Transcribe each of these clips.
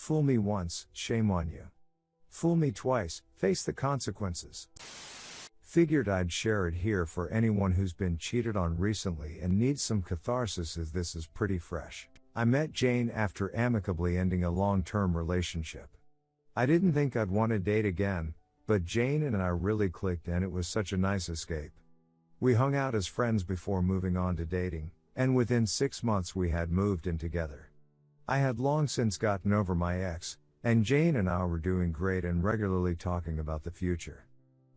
Fool me once, shame on you. Fool me twice, face the consequences. Figured I'd share it here for anyone who's been cheated on recently and needs some catharsis, as this is pretty fresh. I met Jane after amicably ending a long-term relationship. I didn't think I'd want to date again, but Jane and I really clicked and it was such a nice escape. We hung out as friends before moving on to dating, and within 6 months we had moved in together. I had long since gotten over my ex, and Jane and I were doing great and regularly talking about the future.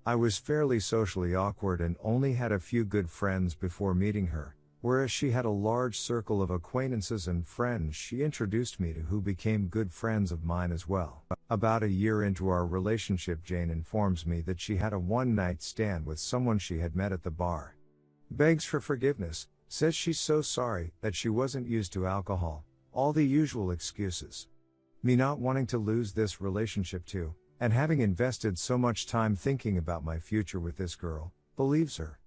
I was fairly socially awkward and only had a few good friends before meeting her, whereas she had a large circle of acquaintances and friends she introduced me to who became good friends of mine as well. About a year into our relationship, Jane informs me that she had a one-night stand with someone she had met at the bar. Begs for forgiveness, says she's so sorry, that she wasn't used to alcohol, all the usual excuses. Me not wanting to lose this relationship too, and having invested so much time thinking about my future with this girl, believes her.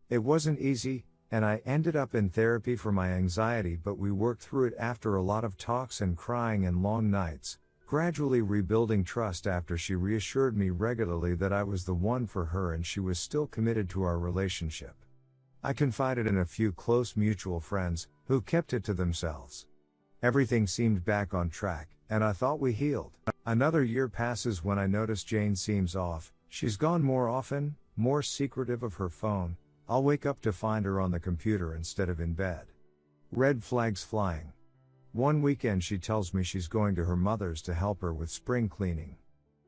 It wasn't easy, and I ended up in therapy for my anxiety, but we worked through it after a lot of talks and crying and long nights, gradually rebuilding trust after she reassured me regularly that I was the one for her and she was still committed to our relationship. I confided in a few close mutual friends, who kept it to themselves. Everything seemed back on track, and I thought we healed. Another year passes when I notice Jane seems off. She's gone more often, more secretive of her phone. I'll wake up to find her on the computer instead of in bed. Red flags flying. One weekend she tells me she's going to her mother's to help her with spring cleaning.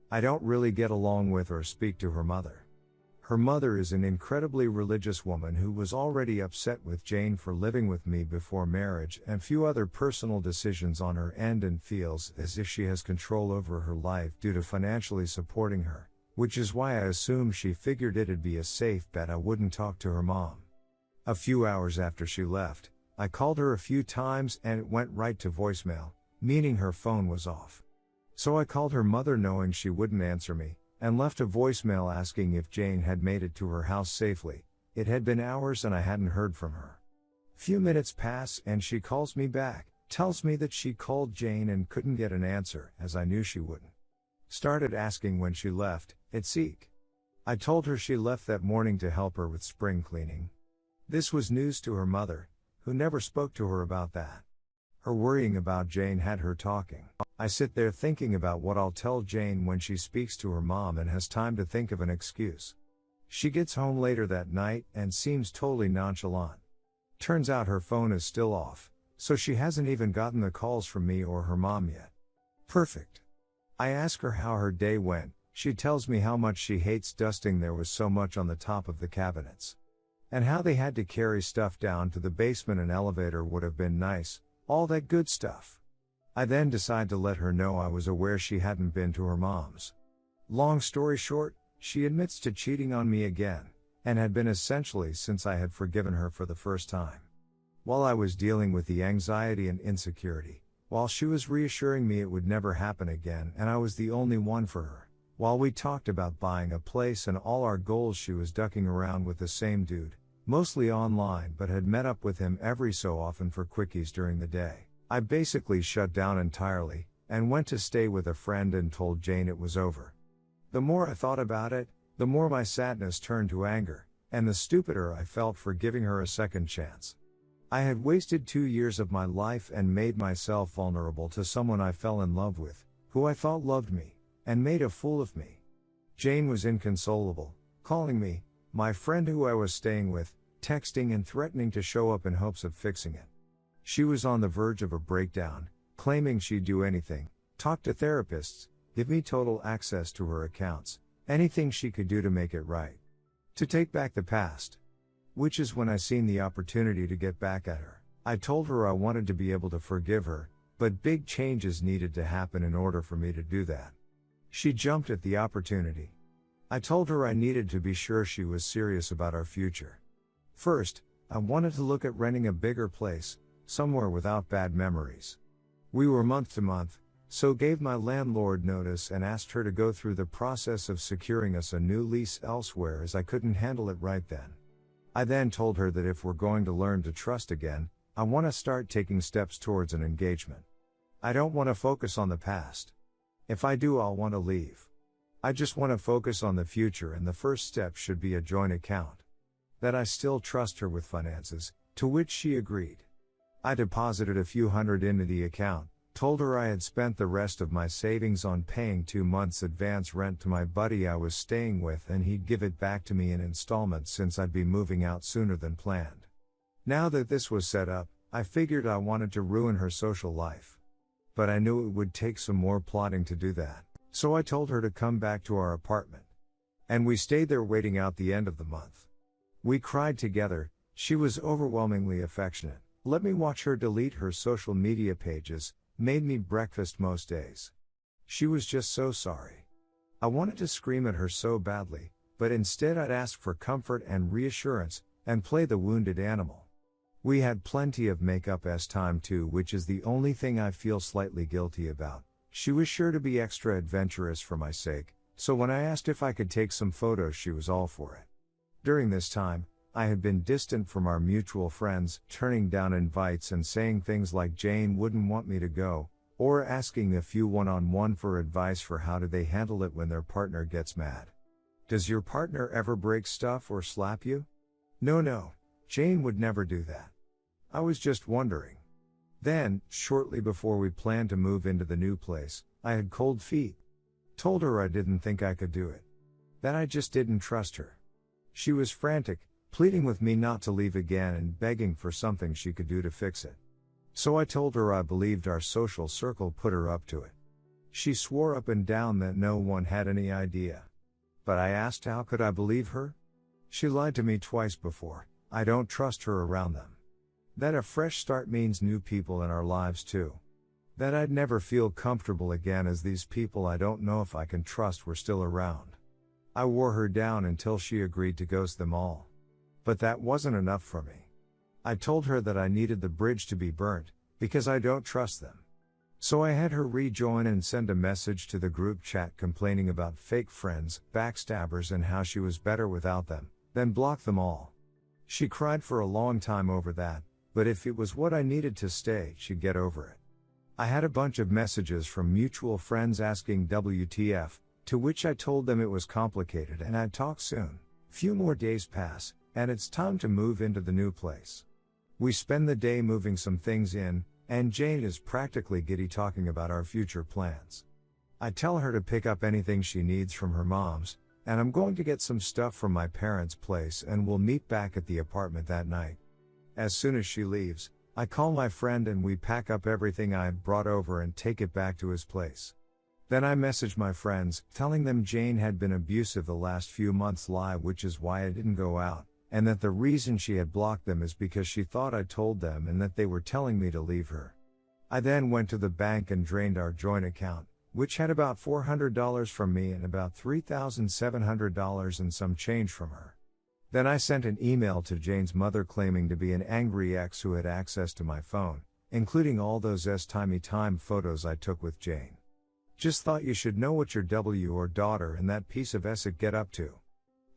I don't really get along with or speak to her mother. Her mother is an incredibly religious woman who was already upset with Jane for living with me before marriage and few other personal decisions on her end, and feels as if she has control over her life due to financially supporting her, which is why I assume she figured it'd be a safe bet I wouldn't talk to her mom. A few hours after she left, I called her a few times and it went right to voicemail, meaning her phone was off. So I called her mother knowing she wouldn't answer me, and left a voicemail asking if Jane had made it to her house safely. It had been hours and I hadn't heard from her. Few minutes pass and she calls me back, tells me that she called Jane and couldn't get an answer, as I knew she wouldn't. Started asking when she left, etc. I told her she left that morning to help her with spring cleaning. This was news to her mother, who never spoke to her about that. Her worrying about Jane had her talking. I sit there thinking about what I'll tell Jane when she speaks to her mom and has time to think of an excuse. She gets home later that night and seems totally nonchalant. Turns out her phone is still off, so she hasn't even gotten the calls from me or her mom yet. Perfect. I ask her how her day went. She tells me how much she hates dusting, there was so much on the top of the cabinets. And how they had to carry stuff down to the basement, an elevator would have been nice, all that good stuff. I then decide to let her know I was aware she hadn't been to her mom's. Long story short, she admits to cheating on me again, and had been essentially since I had forgiven her for the first time. While I was dealing with the anxiety and insecurity, while she was reassuring me it would never happen again and I was the only one for her, while we talked about buying a place and all our goals, she was ducking around with the same dude, mostly online, but had met up with him every so often for quickies during the day. I basically shut down entirely, and went to stay with a friend and told Jane it was over. The more I thought about it, the more my sadness turned to anger, and the stupider I felt for giving her a second chance. I had wasted 2 years of my life and made myself vulnerable to someone I fell in love with, who I thought loved me, and made a fool of me. Jane was inconsolable, calling me, my friend who I was staying with, texting and threatening to show up in hopes of fixing it. She was on the verge of a breakdown, claiming she'd do anything, talk to therapists, give me total access to her accounts, anything she could do to make it right. To take back the past. Which is when I seen the opportunity to get back at her. I told her I wanted to be able to forgive her, but big changes needed to happen in order for me to do that. She jumped at the opportunity. I told her I needed to be sure she was serious about our future. First, I wanted to look at renting a bigger place, somewhere without bad memories. We were month to month, so gave my landlord notice and asked her to go through the process of securing us a new lease elsewhere, as I couldn't handle it right then. I then told her that if we're going to learn to trust again, I want to start taking steps towards an engagement. I don't want to focus on the past. If I do, I'll want to leave. I just want to focus on the future, and the first step should be a joint account. That I still trust her with finances, to which she agreed. I deposited a few hundred into the account, told her I had spent the rest of my savings on paying 2 months advance rent to my buddy I was staying with, and he'd give it back to me in installments since I'd be moving out sooner than planned. Now that this was set up, I figured I wanted to ruin her social life. But I knew it would take some more plotting to do that, so I told her to come back to our apartment. And we stayed there waiting out the end of the month. We cried together. She was overwhelmingly affectionate, let me watch her delete her social media pages, made me breakfast most days. She was just so sorry. I wanted to scream at her so badly, but instead I'd ask for comfort and reassurance, and play the wounded animal. We had plenty of makeup as time too, which is the only thing I feel slightly guilty about. She was sure to be extra adventurous for my sake, so when I asked if I could take some photos, she was all for it. During this time, I had been distant from our mutual friends, turning down invites and saying things like Jane wouldn't want me to go, or asking a few one-on-one for advice for how do they handle it when their partner gets mad. Does your partner ever break stuff or slap you? No, Jane would never do that. I was just wondering. Then, shortly before we planned to move into the new place, I had cold feet. Told her I didn't think I could do it. That I just didn't trust her. She was frantic, pleading with me not to leave again and begging for something she could do to fix it. So I told her I believed our social circle put her up to it. She swore up and down that no one had any idea. But I asked how could I believe her? She lied to me twice before. I don't trust her around them. That a fresh start means new people in our lives too. That I'd never feel comfortable again as these people I don't know if I can trust were still around. I wore her down until she agreed to ghost them all. But that wasn't enough for me. I told her that I needed the bridge to be burnt, because I don't trust them. So I had her rejoin and send a message to the group chat complaining about fake friends, backstabbers, and how she was better without them, then block them all. She cried for a long time over that, but if it was what I needed to stay, she'd get over it. I had a bunch of messages from mutual friends asking WTF, to which I told them it was complicated and I'd talk soon. Few more days pass, and it's time to move into the new place. We spend the day moving some things in, and Jane is practically giddy talking about our future plans. I tell her to pick up anything she needs from her mom's, and I'm going to get some stuff from my parents' place and we'll meet back at the apartment that night. As soon as she leaves, I call my friend and we pack up everything I had brought over and take it back to his place. Then I message my friends, telling them Jane had been abusive the last few months, which is why I didn't go out, and that the reason she had blocked them is because she thought I told them and that they were telling me to leave her. I then went to the bank and drained our joint account, which had about $400 from me and about $3,700 and some change from her. Then I sent an email to Jane's mother claiming to be an angry ex who had access to my phone, including all those timey photos I took with Jane. Just thought you should know what your W or daughter and that piece of Essex get up to.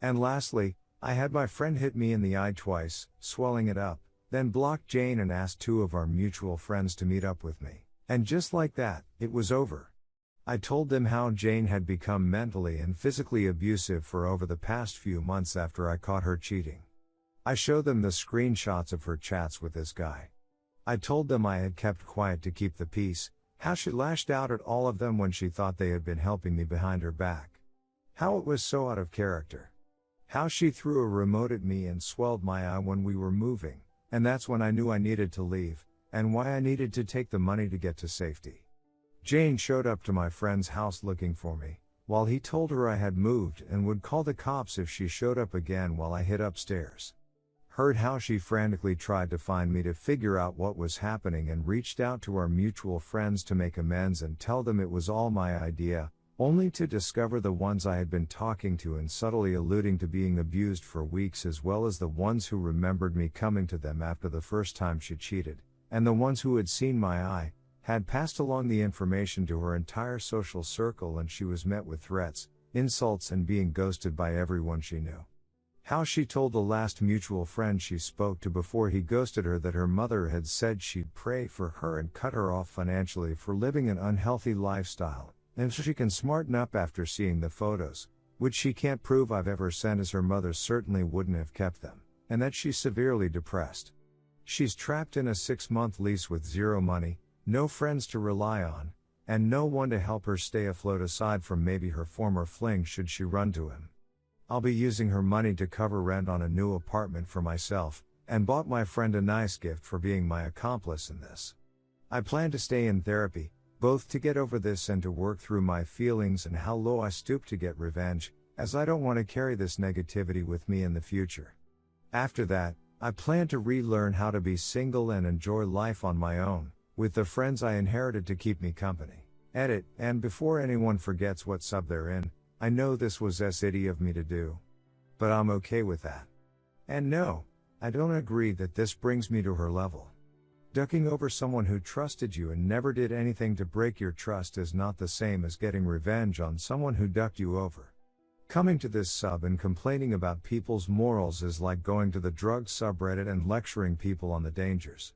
And lastly, I had my friend hit me in the eye twice, swelling it up, then blocked Jane and asked 2 of our mutual friends to meet up with me. And just like that, it was over. I told them how Jane had become mentally and physically abusive for over the past few months after I caught her cheating. I showed them the screenshots of her chats with this guy. I told them I had kept quiet to keep the peace, how she lashed out at all of them when she thought they had been helping me behind her back. How it was so out of character. How she threw a remote at me and swelled my eye when we were moving, and that's when I knew I needed to leave, and why I needed to take the money to get to safety. Jane showed up to my friend's house looking for me, while he told her I had moved and would call the cops if she showed up again while I hid upstairs. Heard how she frantically tried to find me to figure out what was happening and reached out to our mutual friends to make amends and tell them it was all my idea, only to discover the ones I had been talking to and subtly alluding to being abused for weeks, as well as the ones who remembered me coming to them after the first time she cheated, and the ones who had seen my eye, had passed along the information to her entire social circle, and she was met with threats, insults, and being ghosted by everyone she knew. How she told the last mutual friend she spoke to before he ghosted her that her mother had said she'd pray for her and cut her off financially for living an unhealthy lifestyle, and so she can smarten up after seeing the photos, which she can't prove I've ever sent as her mother certainly wouldn't have kept them, and that she's severely depressed. She's trapped in a 6-month lease with zero money, no friends to rely on, and no one to help her stay afloat aside from maybe her former fling should she run to him. I'll be using her money to cover rent on a new apartment for myself, and bought my friend a nice gift for being my accomplice in this. I plan to stay in therapy, both to get over this and to work through my feelings and how low I stoop to get revenge, as I don't want to carry this negativity with me in the future. After that, I plan to relearn how to be single and enjoy life on my own, with the friends I inherited to keep me company. Edit, and before anyone forgets what sub they're in, I know this was itty of me to do. But I'm okay with that. And no, I don't agree that this brings me to her level. Ducking over someone who trusted you and never did anything to break your trust is not the same as getting revenge on someone who ducked you over. Coming to this sub and complaining about people's morals is like going to the drug subreddit and lecturing people on the dangers.